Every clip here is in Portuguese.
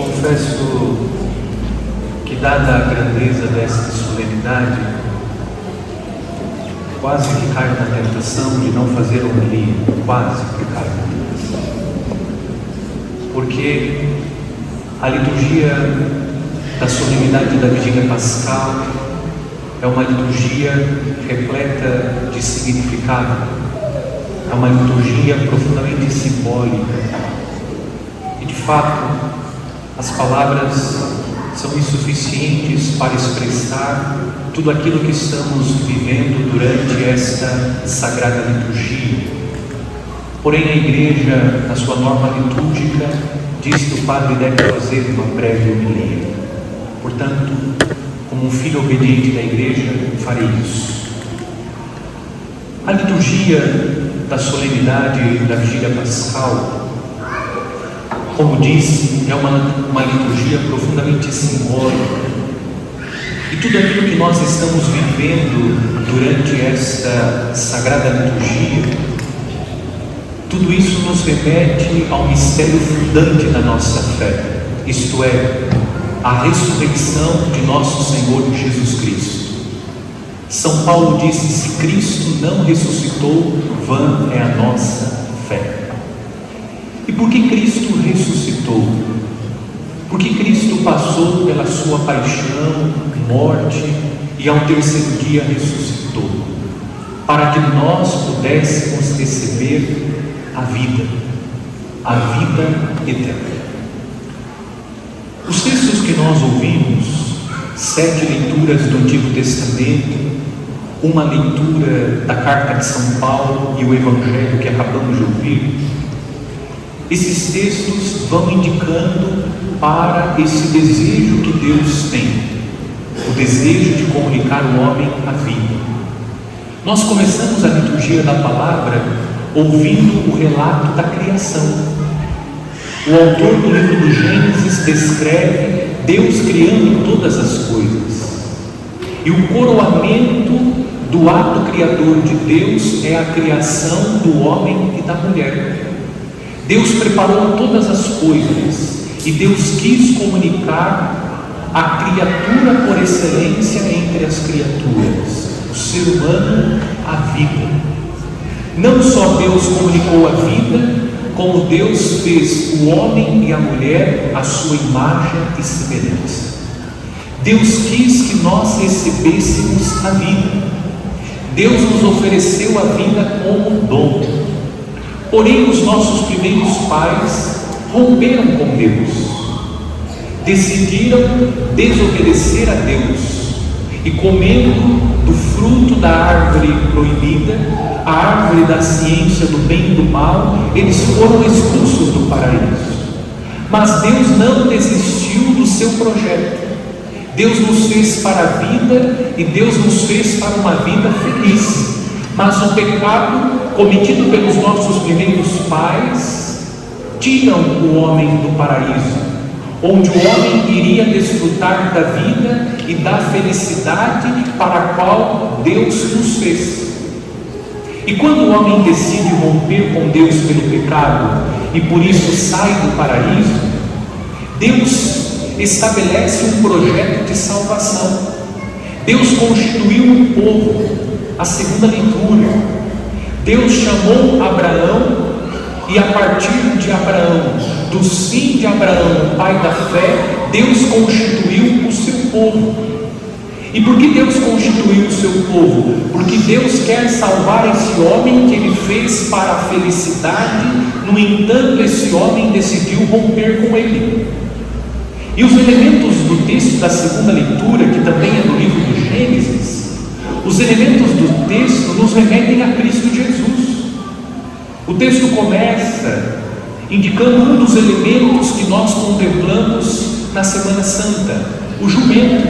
Confesso que, dada a grandeza desta solenidade, quase que caio na tentação de não fazer homilia, quase que caio na tentação. Porque a liturgia da solenidade da Vigília Pascal é uma liturgia repleta de significado, é uma liturgia profundamente simbólica. E de fato, as palavras são insuficientes para expressar tudo aquilo que estamos vivendo durante esta sagrada liturgia. Porém, a Igreja, na sua norma litúrgica, diz que o padre deve fazer uma breve homilia. Portanto, como um filho obediente da Igreja, farei isso. A liturgia da solenidade da Vigília Pascal, como disse, é uma liturgia profundamente simbólica. E tudo aquilo que nós estamos vivendo durante esta sagrada liturgia, tudo isso nos remete ao mistério fundante da nossa fé, isto é, a ressurreição de nosso Senhor Jesus Cristo. São Paulo disse: se Cristo não ressuscitou, vã é a nossa fé. E por que Cristo ressuscitou? Porque Cristo passou pela sua paixão, morte e ao terceiro dia ressuscitou, para que nós pudéssemos receber a vida eterna. Os textos que nós ouvimos, 7 leituras do Antigo Testamento, uma leitura da Carta de São Paulo e o Evangelho que acabamos de ouvir, esses textos vão indicando para esse desejo que Deus tem, o desejo de comunicar ao homem a vida. Nós começamos a liturgia da palavra ouvindo o relato da criação. O autor do livro do Gênesis descreve Deus criando todas as coisas. E o coroamento do ato criador de Deus é a criação do homem e da mulher. Deus preparou todas as coisas e Deus quis comunicar a criatura por excelência entre as criaturas, o ser humano, a vida. Não só Deus comunicou a vida, como Deus fez o homem e a mulher à sua imagem e semelhança. Deus quis que nós recebêssemos a vida. Deus nos ofereceu a vida como dom. Porém, os nossos primeiros pais romperam com Deus, decidiram desobedecer a Deus e, comendo do fruto da árvore proibida, a árvore da ciência do bem e do mal, eles foram expulsos do paraíso. Mas Deus não desistiu do seu projeto. Deus nos fez para a vida e Deus nos fez para uma vida feliz. Mas o pecado cometido pelos nossos primeiros pais tiram o homem do paraíso, onde o homem iria desfrutar da vida e da felicidade para a qual Deus nos fez. E quando o homem decide romper com Deus pelo pecado e por isso sai do paraíso, Deus estabelece um projeto de salvação. Deus constituiu um povo. A segunda leitura, Deus chamou Abraão e a partir de Abraão, do sim de Abraão, pai da fé, Deus constituiu o seu povo. E por que Deus constituiu o seu povo? Porque Deus quer salvar esse homem que Ele fez para a felicidade. No entanto, esse homem decidiu romper com Ele. E os elementos do texto da segunda leitura, que também é do livro do Gênesis, os elementos do texto nos remetem a Cristo Jesus. O texto começa indicando um dos elementos que nós contemplamos na Semana Santa, o jumento.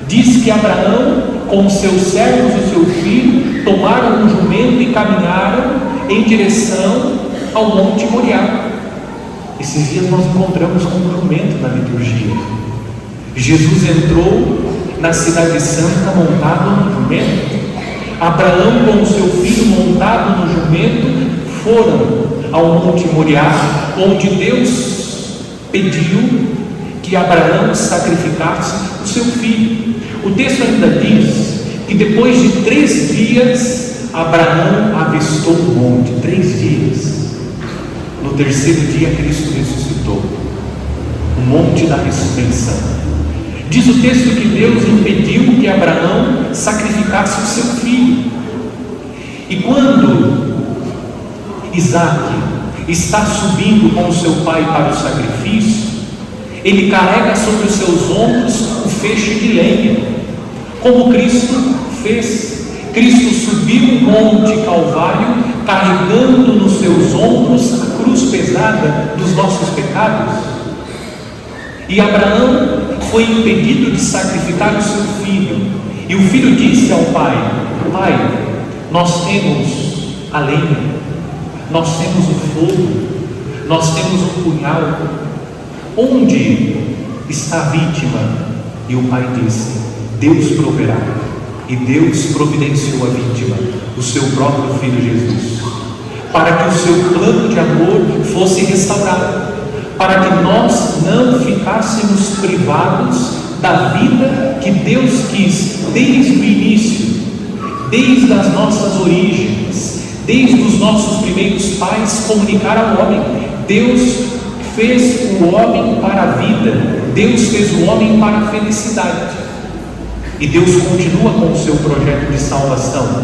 Diz que Abraão, com seus servos e seu filho, tomaram um jumento e caminharam em direção ao Monte Moriá. Esses dias nós encontramos com um jumento na liturgia. Jesus entrou na cidade santa montado no jumento. Abraão com o seu filho montado no jumento foram ao Monte Moriá, onde Deus pediu que Abraão sacrificasse o seu filho. O texto ainda diz que depois de 3 dias, Abraão avistou o monte. 3 dias. No 3º dia, Cristo ressuscitou. O monte da ressurreição. Diz o texto que Deus impediu que Abraão sacrificasse o seu filho. E quando Isaac está subindo com o seu pai para o sacrifício, ele carrega sobre os seus ombros o feixe de lenha, como Cristo fez. Cristo subiu o monte Calvário, carregando nos seus ombros a cruz pesada dos nossos pecados. E Abraão foi impedido de sacrificar o seu filho. E o filho disse ao pai: Pai, nós temos a lenha, nós temos o fogo, nós temos um punhal. Onde está a vítima? E o pai disse: Deus proverá. E Deus providenciou a vítima, o seu próprio filho Jesus, para que o seu plano de amor fosse restaurado, para que nós não ficássemos privados da vida que Deus quis desde o início, desde as nossas origens, desde os nossos primeiros pais comunicar ao homem. Deus fez o homem para a vida, Deus fez o homem para a felicidade. E Deus continua com o seu projeto de salvação.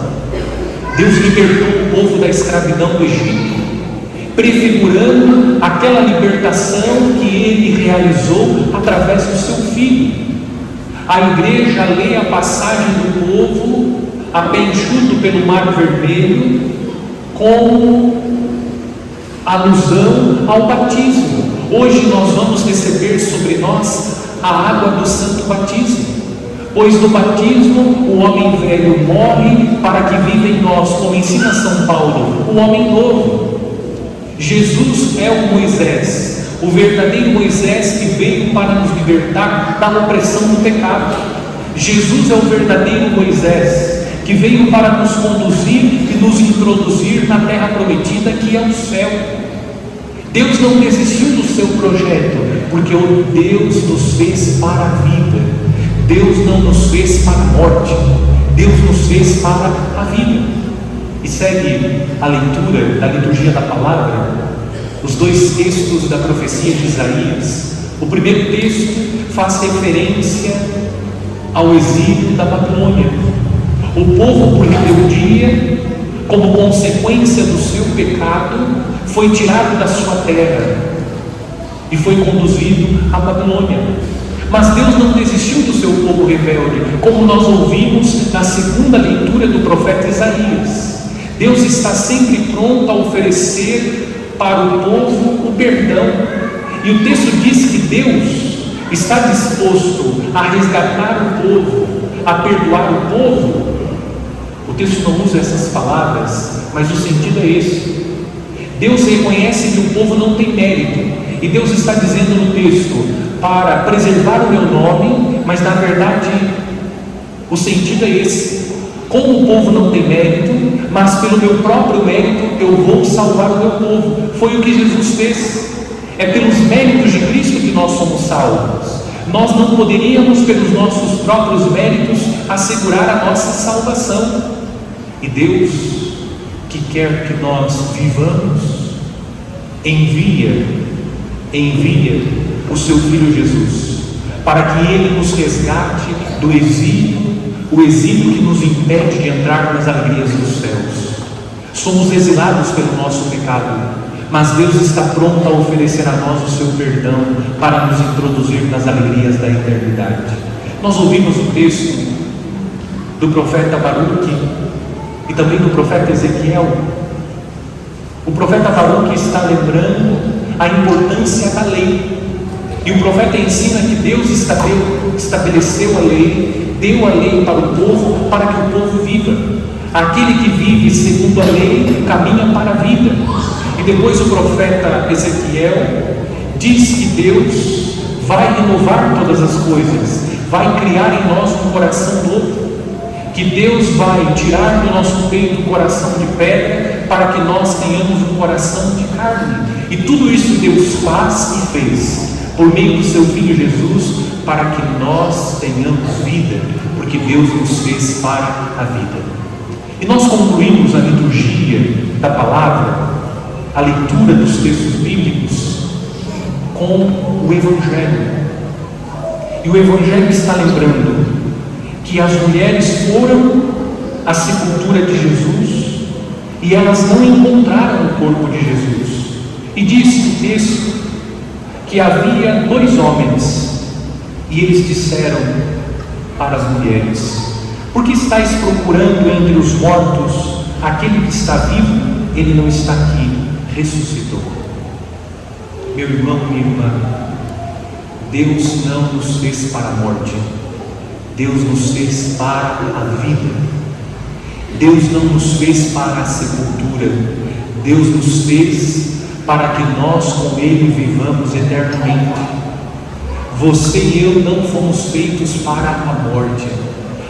Deus libertou o povo da escravidão do Egito, prefigurando aquela libertação que Ele realizou através do seu Filho. A igreja lê a passagem do povo a pé enxuto pelo Mar Vermelho como alusão ao batismo. Hoje nós vamos receber sobre nós a água do santo batismo. Pois no batismo o homem velho morre para que viva em nós, como ensina São Paulo, o homem novo. Jesus é o Moisés, o verdadeiro Moisés que veio para nos libertar da opressão do pecado. Jesus é o verdadeiro Moisés que veio para nos conduzir e nos introduzir na terra prometida, que é o céu. Deus não desistiu do seu projeto, porque o Deus nos fez para a vida. Deus não nos fez para a morte, Deus nos fez para a vida. E segue a leitura da liturgia da palavra, os 2 textos da profecia de Isaías. O primeiro texto faz referência ao exílio da Babilônia. O povo, por rebeldia, como consequência do seu pecado, foi tirado da sua terra e foi conduzido à Babilônia. Mas Deus não desistiu do seu povo rebelde, como nós ouvimos na segunda leitura do profeta Isaías. Deus está sempre pronto a oferecer para o povo o perdão. E o texto diz que Deus está disposto a resgatar o povo, a perdoar o povo. O texto não usa essas palavras, mas o sentido é esse. Deus reconhece que o povo não tem mérito, e Deus está dizendo no texto: para preservar o meu nome, mas na verdade o sentido é esse: como o povo não tem mérito, mas pelo meu próprio mérito eu vou salvar o meu povo. Foi o que Jesus fez. É pelos méritos de Cristo que nós somos salvos. Nós não poderíamos, pelos nossos próprios méritos, assegurar a nossa salvação. E Deus, que quer que nós vivamos, envia o seu Filho Jesus, para que Ele nos resgate do exílio, o exílio que nos impede de entrar nas alegrias dos céus. Somos exilados pelo nosso pecado, mas Deus está pronto a oferecer a nós o seu perdão para nos introduzir nas alegrias da eternidade. Nós ouvimos o texto do profeta Baruque e também do profeta Ezequiel. O profeta Baruque está lembrando a importância da lei, e o profeta ensina que Deus estabeleceu a lei, deu a lei para o povo, para que o povo viva. Aquele que vive segundo a lei caminha para a vida. E depois o profeta Ezequiel diz que Deus vai renovar todas as coisas, vai criar em nós um coração novo, que Deus vai tirar do nosso peito o coração de pedra, para que nós tenhamos um coração de carne. E tudo isso Deus faz e fez por meio do seu Filho Jesus, para que nós tenhamos vida, porque Deus nos fez para a vida. E nós concluímos a liturgia da palavra, a leitura dos textos bíblicos, com o Evangelho. E o Evangelho está lembrando que as mulheres foram à sepultura de Jesus e elas não encontraram o corpo de Jesus. E diz o texto que havia 2 homens e eles disseram para as mulheres: por que estáis procurando entre os mortos aquele que está vivo? Ele não está aqui, ressuscitou. Meu irmão, minha irmã, Deus não nos fez para a morte, Deus nos fez para a vida. Deus não nos fez para a sepultura, Deus nos fez para que nós com Ele vivamos eternamente. Você e eu não fomos feitos para a morte.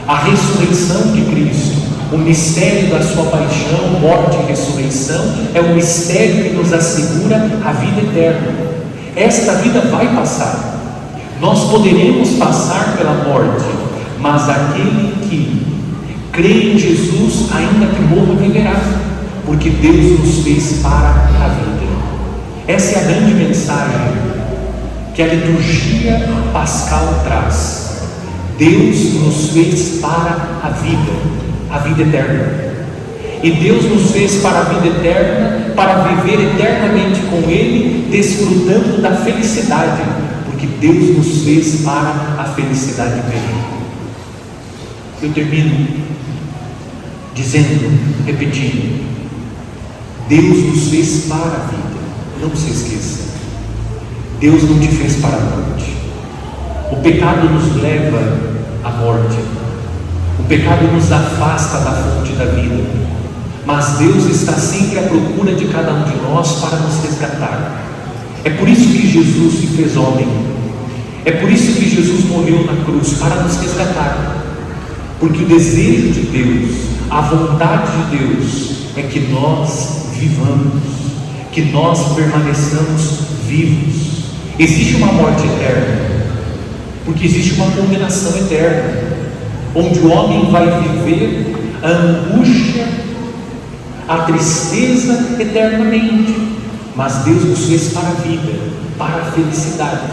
A ressurreição de Cristo, o mistério da sua paixão, morte e ressurreição, é o mistério que nos assegura a vida eterna. Esta vida vai passar. Nós poderemos passar pela morte, mas aquele que crê em Jesus, ainda que morra, viverá, porque Deus nos fez para a vida. Essa é a grande mensagem que a liturgia pascal traz. Deus nos fez para a vida eterna. E Deus nos fez para a vida eterna, para viver eternamente com Ele, desfrutando da felicidade, porque Deus nos fez para a felicidade dele. Eu termino dizendo, repetindo: Deus nos fez para a vida. Não se esqueça, Deus não te fez para a morte. O pecado nos leva à morte, o pecado nos afasta da fonte da vida, mas Deus está sempre à procura de cada um de nós para nos resgatar. É por isso que Jesus se fez homem, é por isso que Jesus morreu na cruz, para nos resgatar, porque o desejo de Deus, a vontade de Deus é que nós vivamos, que nós permaneçamos vivos. Existe uma morte eterna, porque existe uma condenação eterna, onde o homem vai viver a angústia, a tristeza eternamente. Mas Deus nos fez para a vida, para a felicidade.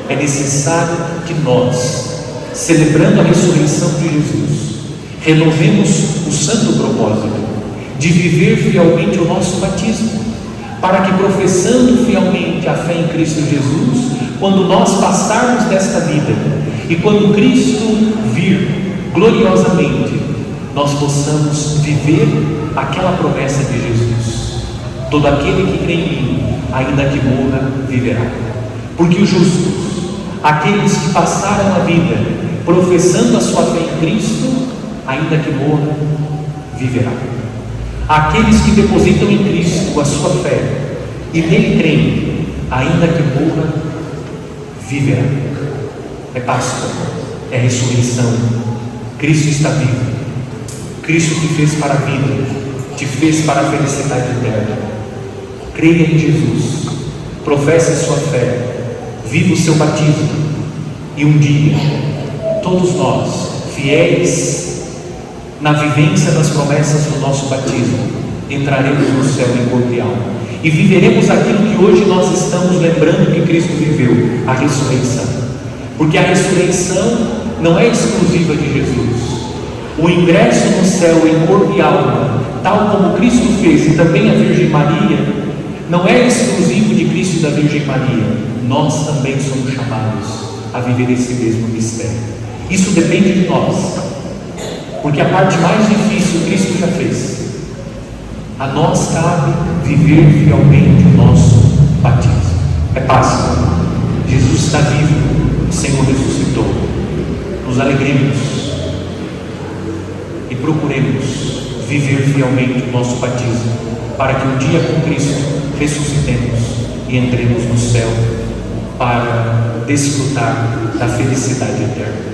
É necessário que nós, celebrando a ressurreição de Jesus, renovemos o santo propósito de viver fielmente o nosso batismo, para que, professando fielmente a fé em Cristo Jesus, quando nós passarmos desta vida e quando Cristo vir gloriosamente, nós possamos viver aquela promessa de Jesus: todo aquele que crê em mim, ainda que morra, viverá. Porque os justos, aqueles que passaram a vida professando a sua fé em Cristo, ainda que morra, viverá. Aqueles que depositam em Cristo a sua fé e nele creem, ainda que morra, viverá. É Páscoa, é ressurreição. Cristo está vivo. Cristo te fez para a vida, te fez para a felicidade eterna. Creia em Jesus, professe a sua fé, viva o seu batismo, e um dia, todos nós, fiéis na vivência das promessas do nosso batismo, entraremos no céu em corpo e alma, e viveremos aquilo que hoje nós estamos lembrando que Cristo viveu, a ressurreição. Porque a ressurreição não é exclusiva de Jesus. O ingresso no céu em corpo e alma, tal como Cristo fez, e também a Virgem Maria, não é exclusivo de Cristo e da Virgem Maria. Nós também somos chamados a viver esse mesmo mistério. Isso depende de nós, porque a parte mais difícil Cristo já fez. A nós cabe viver fielmente o nosso batismo. É Páscoa, Jesus está vivo, o Senhor ressuscitou. Nos alegremos e procuremos viver fielmente o nosso batismo, para que um dia com Cristo ressuscitemos e entremos no céu para desfrutar da felicidade eterna.